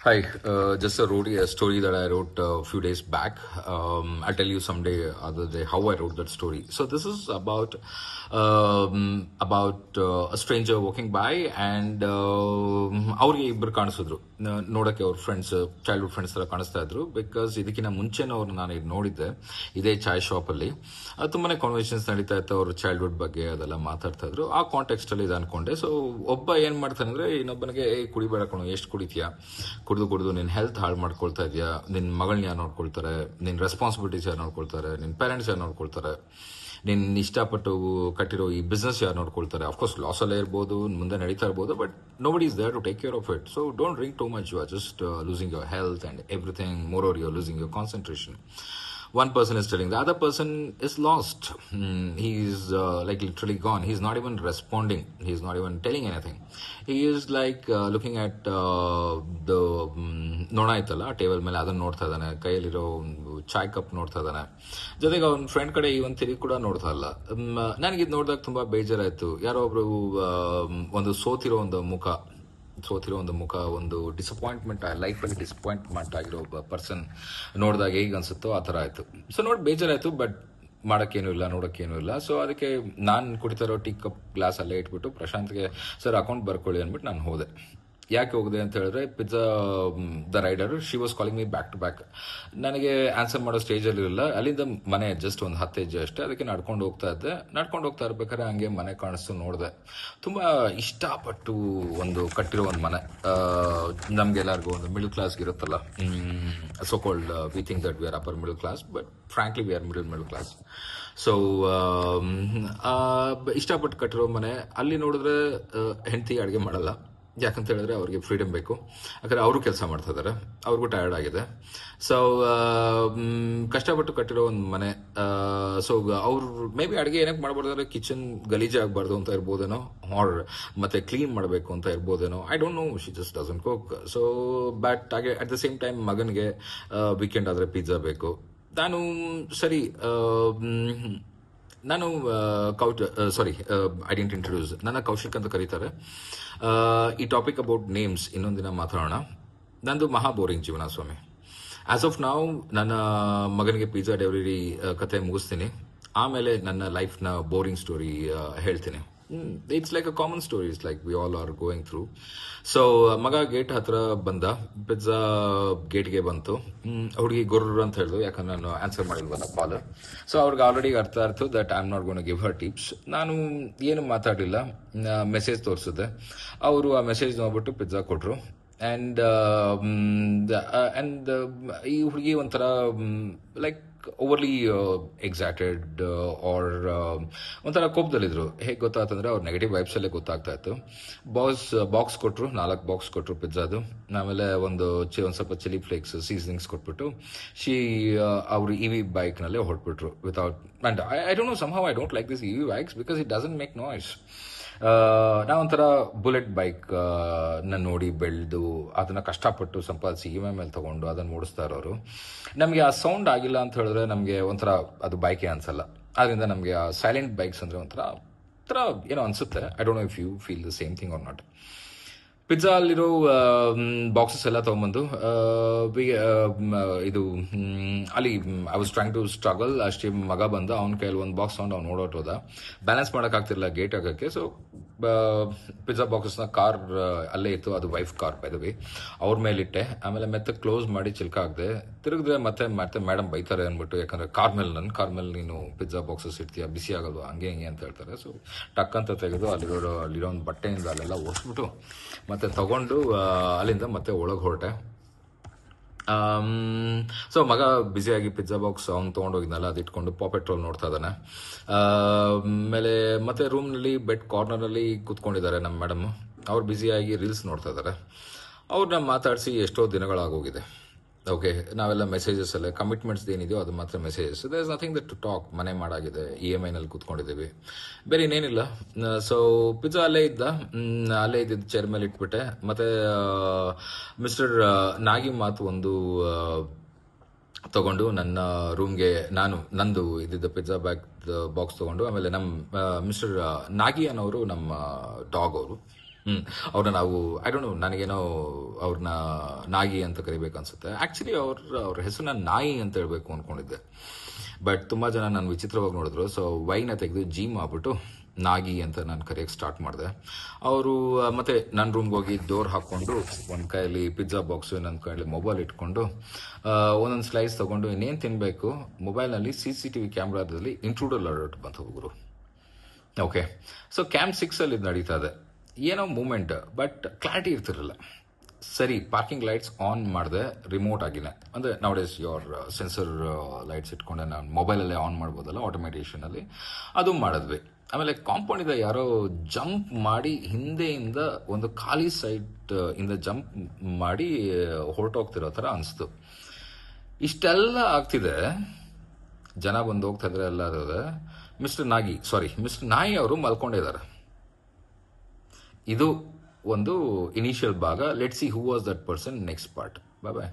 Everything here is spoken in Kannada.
Hi, just a story that I wrote a few days back. I'll tell you someday, other day, how I wrote that story. So this is about a stranger walking by, and ಅವ್ರಿಗೆ ಇಬ್ಬರು ಕಾಣಿಸಿದ್ರು. ನೋಡಕ್ಕೆ ಅವ್ರ ಫ್ರೆಂಡ್ಸ್, ಚೈಲ್ಡ್ಹುಡ್ ಫ್ರೆಂಡ್ಸ್ ತರ ಕಾಣಿಸ್ತಾ ಇದ್ರು. ಬಿಕಾಸ್ ಇದಕ್ಕಿಂತ ಮುಂಚೆನೂ ಅವ್ರು ನಾನು ಇದು ನೋಡಿದ್ದೆ ಇದೇ ಚಾಯ್ ಶಾಪ್ ಅಲ್ಲಿ. ತುಂಬಾನೇ ಕಾನ್ವರ್ಸೇಷನ್ಸ್ ನಡೀತಾ ಇತ್ತು, ಅವ್ರ ಚೈಲ್ಡ್ಹುಡ್ ಬಗ್ಗೆ ಅದೆಲ್ಲ ಮಾತಾಡ್ತಾ ಇದ್ರು. ಆ ಕಾಂಟೆಕ್ಸ್ಟ್ ಅಲ್ಲಿ ಇದು ಅನ್ಕೊಂಡೆ. ಸೊ ಒಬ್ಬ ಏನ್ ಮಾಡ್ತಾನೆ ಅಂದ್ರೆ, ಇನ್ನೊಬ್ಬನಿಗೆ ಕುಡಿಬೇಡ ಕಣೋ, ಎಷ್ಟು ಕುಡಿತೀಯಾ, ಕುಡಿದು ನಿನ್ನ ಹೆಲ್ತ್ ಹಾಳು ಮಾಡ್ಕೊಳ್ತಾ ಇದೆಯಾ, ನಿನ್ನ ಮಗಳನ್ನ ಯಾರು ನೋಡ್ಕೊಳ್ತಾರೆ, ನಿನ್ನ ರೆಸ್ಪಾನ್ಸಿಬಿಲಿಟೀಸ್ ಯಾರು ನೋಡ್ಕೊಳ್ತಾರೆ, ನಿನ್ನ ಪೇರೆಂಟ್ಸ್ ಯಾರು ನೋಡ್ಕೊಳ್ತಾರೆ, ನಿನ್ನ ಇಷ್ಟಪಟ್ಟು ಕಟ್ಟಿರೋ ಈ ಬಿಸ್ನೆಸ್ ಯಾರು ನೋಡ್ಕೊಳ್ತಾರೆ. ಅಫ್ಕೋರ್ಸ್ ಲಾಸ್ ಅಲ್ಲೇ ಇರ್ಬೋದು, ಮುಂದೆ ನಡೀತಾ ಇರ್ಬೋದು, but nobody is there to take care of it. So don't drink too much, you are just losing your health and everything. Moreover you are losing your concentration. One person is telling, the other person is lost. He's like literally gone. He's not even responding. He's not even telling anything. He is like looking at the ನೋಣ ಐತಲ್ಲ ಟೇಬಲ್ ಮೇಲೆ, ಅದನ್ನ ನೋಡ್ತಾ ಇದ್ದಾನೆ. ಕೈಯಲ್ಲಿರೋ ಚಾಯ್ ಕಪ್ ನೋಡ್ತಾ ಇದ್ದಾನೆ. ಜೊತೆಗೆ ಅವ್ನ ಫ್ರೆಂಡ್ ಕಡೆ ಈ ಒಂದು ತಿರುಗಿ ಕೂಡ ನೋಡ್ತಾ ಇಲ್ಲ. ನನಗಿದ್ ನೋಡಿದಾಗ ತುಂಬಾ ಬೇಜಾರಾಯ್ತು. ಯಾರೋ ಒಬ್ರು ಒಂದು ಸೋತಿರೋ ಒಂದು ಮುಖ, ಒಂದು ಡಿಸಪಾಯಿಂಟ್ಮೆಂಟ್, ಲೈಫಲ್ಲಿ ಡಿಸಪಾಯಿಂಟ್ಮೆಂಟ್ ಆಗಿರೋ ಒಬ್ಬ ಪರ್ಸನ್ ನೋಡಿದಾಗ ಹೇಗೆ ಅನ್ಸುತ್ತೋ ಆ ಥರ ಆಯಿತು. ಸೊ ನೋಡಿ ಬೇಜಾರಾಯಿತು, ಬಟ್ ಮಾಡೋಕ್ಕೇನು ಇಲ್ಲ, ನೋಡೋಕ್ಕೇನು ಇಲ್ಲ. ಸೊ ಅದಕ್ಕೆ ನಾನು ಕುಡಿತಾರೋ ಟೀ ಕಪ್ ಗ್ಲಾಸ್ ಅಲ್ಲೇ ಇಟ್ಬಿಟ್ಟು ಪ್ರಶಾಂತ್ಗೆ ಸರ್ ಅಕೌಂಟ್ ಬರ್ಕೊಳ್ಳಿ ಅಂದ್ಬಿಟ್ಟು ನಾನು ಹೋದೆ. ಯಾಕೆ ಹೋಗಿದೆ ಅಂತ ಹೇಳಿದ್ರೆ, pizza the rider she was calling me back to back. ನನಗೆ ಆನ್ಸರ್ ಮಾಡೋ ಸ್ಟೇಜಲ್ಲಿ ಇರಲಿಲ್ಲ. ಅಲ್ಲಿಂದ ಮನೆ ಜಸ್ಟ್ ಒಂದು 10 ಹೆಜ್ಜೆ ಅಷ್ಟೇ. ಅದಕ್ಕೆ ನಡ್ಕೊಂಡು ಹೋಗ್ತಾ ಇದ್ದೆ. ನಡ್ಕೊಂಡು ಹೋಗ್ತಾ ಇರ್ಬೇಕಾದ್ರೆ ಹಂಗೆ ಮನೆ ಕಾಣಿಸ್ತು, ನೋಡಿದೆ. ತುಂಬ ಇಷ್ಟಪಟ್ಟು ಒಂದು ಕಟ್ಟಿರೋ ಒಂದು ಮನೆ. ನಮಗೆಲ್ಲರಿಗೂ ಒಂದು ಮಿಡಲ್ ಕ್ಲಾಸ್ಗೆ ಇರುತ್ತಲ್ಲ, so called we think that we are upper middle class, but frankly we are middle class. So ಇಷ್ಟಪಟ್ಟು ಕಟ್ಟಿರೋ ಮನೆ. ಅಲ್ಲಿ ನೋಡಿದ್ರೆ ಹೆಂಡತಿ ಅಡುಗೆ ಮಾಡಲ್ಲ. ಯಾಕಂತ ಹೇಳಿದ್ರೆ ಅವ್ರಿಗೆ ಫ್ರೀಡಮ್ ಬೇಕು. ಯಾಕಂದ್ರೆ ಅವರು ಕೆಲಸ ಮಾಡ್ತಾ ಇದ್ದಾರೆ, ಅವ್ರಿಗೂ ಟಯರ್ಡ್ ಆಗಿದೆ. ಸೊ ಕಷ್ಟಪಟ್ಟು ಕಟ್ಟಿರೋ ಒಂದು ಮನೆ. ಸೊ ಅವ್ರು ಮೇ ಬಿ ಅಡುಗೆ ಏನಕ್ಕೆ ಮಾಡ್ಬಾರ್ದಾರೆ, ಕಿಚನ್ ಗಲೀಜೆ ಆಗಬಾರ್ದು ಅಂತ ಇರ್ಬೋದೇನೋ, ಆರ್ ಮತ್ತೆ ಕ್ಲೀನ್ ಮಾಡಬೇಕು ಅಂತ ಇರ್ಬೋದೇನೋ, I don't know. She just doesn't cook. So but ಹಾಗೆ ಅಟ್ ದ ಸೇಮ್ ಟೈಮ್ ಮಗನಿಗೆ ವೀಕೆಂಡ್ ಆದರೆ ಪಿಜ್ಜಾ ಬೇಕು. ನಾನು ಸರಿ, ನಾನು ಐ ಡಿಂಟ್ ಇಂಟ್ರೊಡ್ಯೂಸ್, ನನ್ನ ಕೌಶಿಕ್ ಅಂತ ಕರೀತಾರೆ. ಈ ಟಾಪಿಕ್ ಅಬೌಟ್ ನೇಮ್ಸ್ ಇನ್ನೊಂದಿನ ಮಾತಾಡೋಣ. ನಂದು ಮಹಾ ಬೋರಿಂಗ್ ಜೀವನ ಸ್ವಾಮಿ. ಆಸ್ ಆಫ್ ನಾವು ನನ್ನ ಮಗನಿಗೆ ಪಿಜ್ಜಾ ಡೆಲಿವರಿ ಕತೆ ಮುಗಿಸ್ತೀನಿ. ಆಮೇಲೆ ನನ್ನ ಲೈಫ್ನ ಬೋರಿಂಗ್ ಸ್ಟೋರಿ ಹೇಳ್ತೀನಿ. It's like a common story, it's like we all are going through. So ಮಗ ಗೇಟ್ ಹತ್ರ ಬಂದ, ಪಿಜ್ಜಾ ಗೇಟ್ಗೆ ಬಂತು. ಹುಡುಗಿ ಗುರ್ರ ಅಂತ ಹೇಳಿದ್ರು, ಯಾಕಂದ್ರೆ ನಾನು ಆನ್ಸರ್ ಮಾಡಿಲ್ವಲ್ಲ ಕಾಲ್. ಸೊ ಅವ್ರಿಗೆ ಆಲ್ರೆಡಿ ಅರ್ಥ ಆಯ್ತು that I am not gonna give her tips. ನಾನು ಏನು ಮಾತಾಡಲಿಲ್ಲ, ಮೆಸೇಜ್ ತೋರಿಸಿದೆ. ಅವರು ಆ ಮೆಸೇಜ್ ನೋಡ್ಬಿಟ್ಟು ಪಿಜ್ಜಾ ಕೊಟ್ಟರು. ಆ್ಯಂಡ್ ಈ ಹುಡುಗಿ ಒಂಥರ ಲೈಕ್ ಓವರ್ಲಿ ಎಕ್ಸಾಕ್ಟೆಡ್ ಆರ್ ಒಂಥರ ಕೋಪದಲ್ಲಿದ್ರು. ಹೇಗೆ ಗೊತ್ತಾಯ್ತಂದ್ರೆ, ಅವ್ರ ನೆಗೆಟಿವ್ ವೈಬ್ಸಲ್ಲೇ ಗೊತ್ತಾಗ್ತಾ ಇತ್ತು. ಬಾಕ್ಸ್ ಕೊಟ್ಟರು, 4 ಬಾಕ್ಸ್ ಕೊಟ್ಟರು ಪಿಜ್ಜಾದು. ಆಮೇಲೆ ಒಂದು ಸ್ವಲ್ಪ ಚಿಲ್ಲಿ ಫ್ಲೇಕ್ಸ್, ಸೀಸನಿಂಗ್ಸ್ ಕೊಟ್ಬಿಟ್ಟು ಅವರು ಇವಿ ಬೈಕ್ನಲ್ಲೇ ಹೊರಟ್ಬಿಟ್ರು without. And I don't know, somehow I don't like this EV bikes because it doesn't make noise. ನಾವೊಂಥರ ಬುಲೆಟ್ ಬೈಕ್ ನೋಡಿ ಬೆಳೆದು ಅದನ್ನ ಕಷ್ಟಪಟ್ಟು ಸಂಪಾದಿಸಿ ಇ ಮೇಲೆ ತಗೊಂಡು ಅದನ್ನು ಓಡಿಸ್ತಾ ಇರೋರು. ನಮಗೆ ಆ ಸೌಂಡ್ ಆಗಿಲ್ಲ ಅಂತ ಹೇಳಿದ್ರೆ ನಮಗೆ ಒಂಥರ ಅದು ಬೈಕೇ ಅನ್ಸಲ್ಲ. ಆದ್ರಿಂದ ನಮಗೆ ಆ ಸೈಲೆಂಟ್ ಬೈಕ್ಸ್ ಅಂದ್ರೆ ಒಂಥರ ಏನೋ ಅನ್ಸುತ್ತೆ. I don't know if you feel the same thing or not. Pizza ಅಲ್ಲಿರೋ ಬಾಕ್ಸಸ್ ಎಲ್ಲ ತಗೊಂಬಂದು ಇದು ಅಲ್ಲಿ I was trying to struggle. ಅಷ್ಟೇ ಮಗ ಬಂದ, ಅವ್ನ ಕೈಯಲ್ಲಿ ಒಂದು ಬಾಕ್ಸ್ ತಗೊಂಡು ಅವ್ನು ಓಡೋಟೋದ. ಬ್ಯಾಲೆನ್ಸ್ ಮಾಡೋಕ್ಕಾಗ್ತಿರಲಿಲ್ಲ ಗೇಟ್ ಆಗೋಕ್ಕೆ. ಸೊ ಪಿಜ್ಜಾ ಬಾಕ್ಸಸ್ನ ಕಾರ್ ಅಲ್ಲೇ ಇತ್ತು, ಅದು wife car by the way, ಅವ್ರ ಮೇಲಿಟ್ಟೆ. ಆಮೇಲೆ ಮತ್ತೆ ಕ್ಲೋಸ್ ಮಾಡಿ ಚಿಲ್ಕ ಹಾಕಿದೆ. ತಿರುಗಿದ್ರೆ ಮತ್ತೆ ಮೇಡಮ್ ಬೈತಾರೆ ಅಂದ್ಬಿಟ್ಟು, ಯಾಕಂದ್ರೆ ನನ್ನ ಕಾರ್ ಮೇಲೆ ನೀನು ಪಿಜ್ಜಾ ಬಾಕ್ಸಸ್ ಇಡ್ತೀಯ, ಬಿಸಿ ಆಗೋದು ಹಂಗೆ ಹಿಂಗೆ ಅಂತ ಹೇಳ್ತಾರೆ. ಸೊ ಟಕ್ ಅಂತ ತೆಗೆದು ಅಲ್ಲಿರೋ ಒಂದು ಬಟ್ಟೆಯಿಂದ ಅಲ್ಲೆಲ್ಲ ಒರೆಸ್ಬಿಟ್ಟು ಮತ್ತೆ ತಗೊಂಡು ಅಲ್ಲಿಂದ ಮತ್ತೆ ಒಳಗೆ ಹೊರಟೆ. ಸೊ ಮಗ ಬ್ಯುಸಿಯಾಗಿ ಪಿಜ್ಜಾ ಬಾಕ್ಸ್ ಅವ್ನು ತೊಗೊಂಡೋಗಿದ್ನಲ್ಲ, ಅದು ಇಟ್ಕೊಂಡು ಪಾಪೆಟ್ರೋಲ್ ನೋಡ್ತಾ ಇದ್ದಾನೆ. ಆಮೇಲೆ ಮತ್ತೆ ರೂಮ್ನಲ್ಲಿ ಬೆಡ್ ಕಾರ್ನರ್ನಲ್ಲಿ ಕೂತ್ಕೊಂಡಿದ್ದಾರೆ ನಮ್ಮ ಮೇಡಮ್. ಅವ್ರು ಬ್ಯುಸಿಯಾಗಿ ರೀಲ್ಸ್ ನೋಡ್ತಾ ಇದ್ದಾರೆ. ಅವ್ರನ್ನ ಮಾತಾಡಿಸಿ ಎಷ್ಟೋ ದಿನಗಳಾಗೋಗಿದೆ. ಓಕೆ, ನಾವೆಲ್ಲ ಮೆಸೇಜಸ್ ಅಲ್ಲೇ, ಕಮಿಟ್ಮೆಂಟ್ಸ್ ಏನಿದೆಯೋ ಅದು ಮಾತ್ರ messages. There is nothing that to talk. ಮನೆ ಮಾಡಾಗಿದೆ, EMI ನಲ್ಲಿ ಕೂತ್ಕೊಂಡಿದ್ದೀವಿ, ಬೇರೆ ಇನ್ನೇನಿಲ್ಲ. ಸೊ ಪಿಜ್ಜಾ ಅಲ್ಲೇ ಇದ್ದಿದ್ದು ಚೇರ್ ಮೇಲೆ ಇಟ್ಬಿಟ್ಟೆ. ಮತ್ತೆ ಮಿಸ್ಟರ್ ನಾಗಿ ಮಾತು ಒಂದು ತಗೊಂಡು ನನ್ನ ರೂಮ್ಗೆ ನಂದು ಇದ್ದಿದ್ದ ಪಿಜ್ಜಾ ಬಾಕ್ಸ್ ತಗೊಂಡು, ಆಮೇಲೆ ನಮ್ಮ ಮಿಸ್ಟರ್ ನಾಗಿ ಅನ್ನೋರು ನಮ್ಮ ಡಾಗ್ ಅವರು. ಅವ್ರನ್ನ ನಾವು ಐ ಡೋಂಟ್ ನೋ, ನನಗೇನೋ ಅವ್ರನ್ನ ನಾಗಿ ಅಂತ ಕರಿಬೇಕು ಅನ್ಸುತ್ತೆ. ಆಕ್ಚುಲಿ ಅವ್ರ ಹೆಸರನ್ನ ನಾಯಿ ಅಂತ ಹೇಳ್ಬೇಕು ಅನ್ಕೊಂಡಿದ್ದೆ, ಬಟ್ ತುಂಬಾ ಜನ ನಾನು ವಿಚಿತ್ರವಾಗಿ ನೋಡಿದ್ರು. ಸೊ ವೈನ ತೆಗೆದು ಜಿ ಮಾಡ್ಬಿಟ್ಟು ನಾಗಿ ಅಂತ ನಾನು ಕರೆಯಕ್ಕೆ ಸ್ಟಾರ್ಟ್ ಮಾಡಿದೆ. ಅವರು ಮತ್ತೆ ನನ್ನ ರೂಮ್ಗೆ ಹೋಗಿ ಡೋರ್ ಹಾಕ್ಕೊಂಡು ಒಂದು ಕೈಯಲ್ಲಿ ಪಿಜ್ಜಾ ಬಾಕ್ಸು, ಇನ್ನೊಂದು ಕೈಯಲ್ಲಿ ಮೊಬೈಲ್ ಇಟ್ಕೊಂಡು ಒಂದೊಂದು ಸ್ಲೈಸ್ ತೊಗೊಂಡು ಇನ್ನೇನು ತಿನ್ನಬೇಕು, ಮೊಬೈಲ್ನಲ್ಲಿ CCTV ಕ್ಯಾಮ್ರಾದಲ್ಲಿ ಇಂಟ್ರೂಡರ್ ಅಲರ್ಟ್ ಬಂತು ಹೋಗ್ರು. ಓಕೆ, ಸೊ ಕ್ಯಾಮ್ 6 ಇದು ನಡೀತಾ ಇದೆ. ಏನೋ ಮೂಮೆಂಟ್, ಬಟ್ ಕ್ಲಾರಿಟಿ ಇರ್ತಿರಲಿಲ್ಲ. ಸರಿ, ಪಾರ್ಕಿಂಗ್ ಲೈಟ್ಸ್ ಆನ್ ಮಾಡಿದೆ ರಿಮೋಟ್ ಆಗಿನೇ, ಅಂದರೆ ನೌಡೇಸ್ ಯೋರ್ ಸೆನ್ಸರ್ ಲೈಟ್ಸ್ ಇಟ್ಕೊಂಡೆ ನಾನು ಮೊಬೈಲಲ್ಲೇ ಆನ್ ಮಾಡ್ಬೋದಲ್ಲ ಆಟೋಮೇಟೇಷನಲ್ಲಿ, ಅದು ಮಾಡಿದ್ವಿ. ಆಮೇಲೆ ಕಾಂಪೌಂಡಿಂದ ಯಾರೋ ಜಂಪ್ ಮಾಡಿ ಹಿಂದೆಯಿಂದ ಒಂದು ಖಾಲಿ ಸೈಟ್ ಇಂದ ಜಂಪ್ ಮಾಡಿ ಹೊರಟೋಗ್ತಿರೋ ಥರ ಅನಿಸ್ತು. ಇಷ್ಟೆಲ್ಲ ಆಗ್ತಿದೆ, ಜನ ಬಂದು ಹೋಗ್ತಾ ಇದ್ರೆ ಎಲ್ಲ ಅದೇ. ಮಿಸ್ಟರ್ ನಾಯಿ ಅವರು ಮಲ್ಕೊಂಡಿದ್ದಾರೆ. ಇದು ಒಂದು ಇನಿಷಿಯಲ್ ಭಾಗ. Let's see who was that person. Next part. Bye.